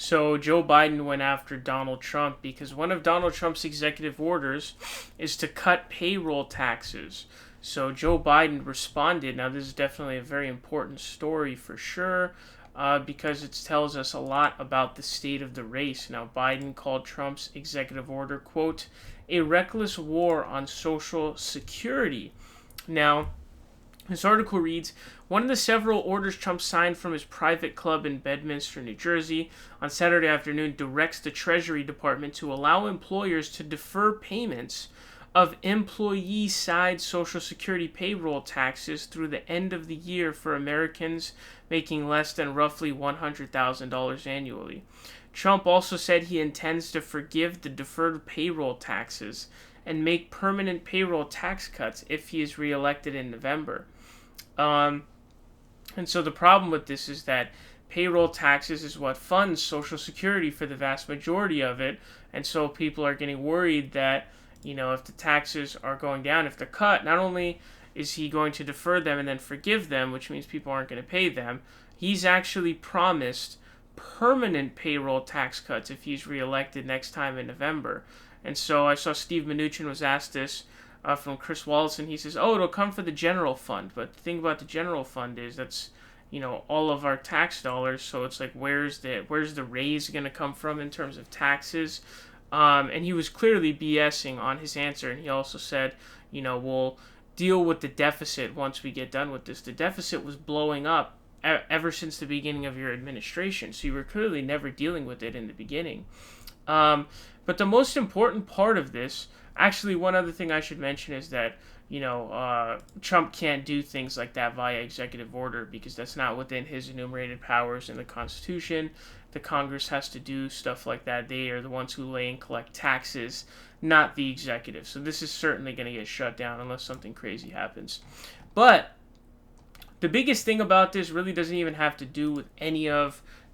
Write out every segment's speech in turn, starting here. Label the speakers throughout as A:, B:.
A: So Joe Biden went after Donald Trump because one of Donald Trump's executive orders is to cut payroll taxes. So Joe Biden responded. Now, this is definitely a very important story for sure, because it tells us a lot about the state of the race. Now, Biden called Trump's executive order, quote, a reckless war on Social Security. Now, this article reads, one of the several orders Trump signed from his private club in Bedminster, New Jersey, on Saturday afternoon directs the Treasury Department to allow employers to defer payments of employee-side Social Security payroll taxes through the end of the year for Americans making less than roughly $100,000 annually. Trump also said he intends to forgive the deferred payroll taxes and make permanent payroll tax cuts if he is reelected in November. And so the problem with this is that payroll taxes is what funds Social Security for the vast majority of it. And so people are getting worried that, if the taxes are going down, if they're cut, not only is he going to defer them and then forgive them, which means people aren't going to pay them, he's actually promised permanent payroll tax cuts if he's reelected next time in November. And so I saw Steve Mnuchin was asked this from Chris Wallace, and he says, it'll come for the general fund. But the thing about the general fund is that's, all of our tax dollars. So it's like, where's the raise going to come from in terms of taxes? And he was clearly BSing on his answer. And he also said, we'll deal with the deficit once we get done with this. The deficit was blowing up ever since the beginning of your administration. So you were clearly never dealing with it in the beginning. But the most important part of this, actually, one other thing I should mention is that, Trump can't do things like that via executive order because that's not within his enumerated powers in the Constitution. The Congress has to do stuff like that. They are the ones who lay and collect taxes, not the executive. So this is certainly going to get shut down unless something crazy happens. But the biggest thing about this really doesn't even have to do with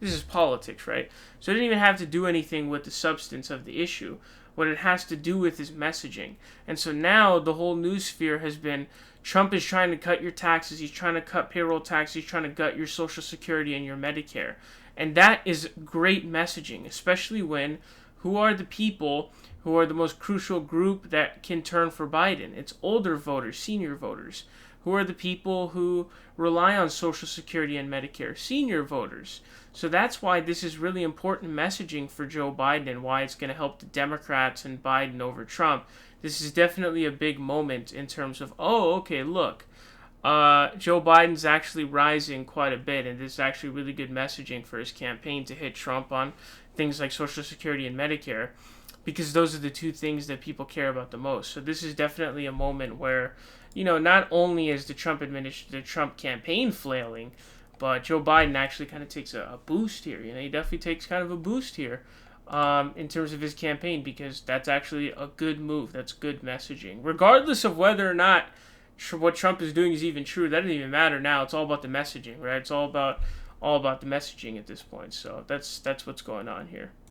A: this is politics, right? So it doesn't even have to do anything with the substance of the issue. What it has to do with is messaging. And so now the whole news sphere has been, Trump is trying to cut your taxes, he's trying to cut payroll taxes, he's trying to gut your Social Security and your Medicare. And that is great messaging, especially when, who are the people who are the most crucial group that can turn for Biden? It's older voters, senior voters. Who are the people who rely on Social Security and Medicare? Senior voters. So that's why this is really important messaging for Joe Biden and why it's going to help the Democrats and Biden over Trump. This is definitely a big moment in terms of, look, Joe Biden's actually rising quite a bit, and this is actually really good messaging for his campaign to hit Trump on things like Social Security and Medicare, because those are the two things that people care about the most. So this is definitely a moment where, not only is the Trump campaign flailing, but Joe Biden actually kind of takes a boost here. He definitely takes kind of a boost here in terms of his campaign, because that's actually a good move. That's good messaging. Regardless of whether or not what Trump is doing is even true, that doesn't even matter now. It's all about the messaging, right? It's all about the messaging at this point. So that's what's going on here.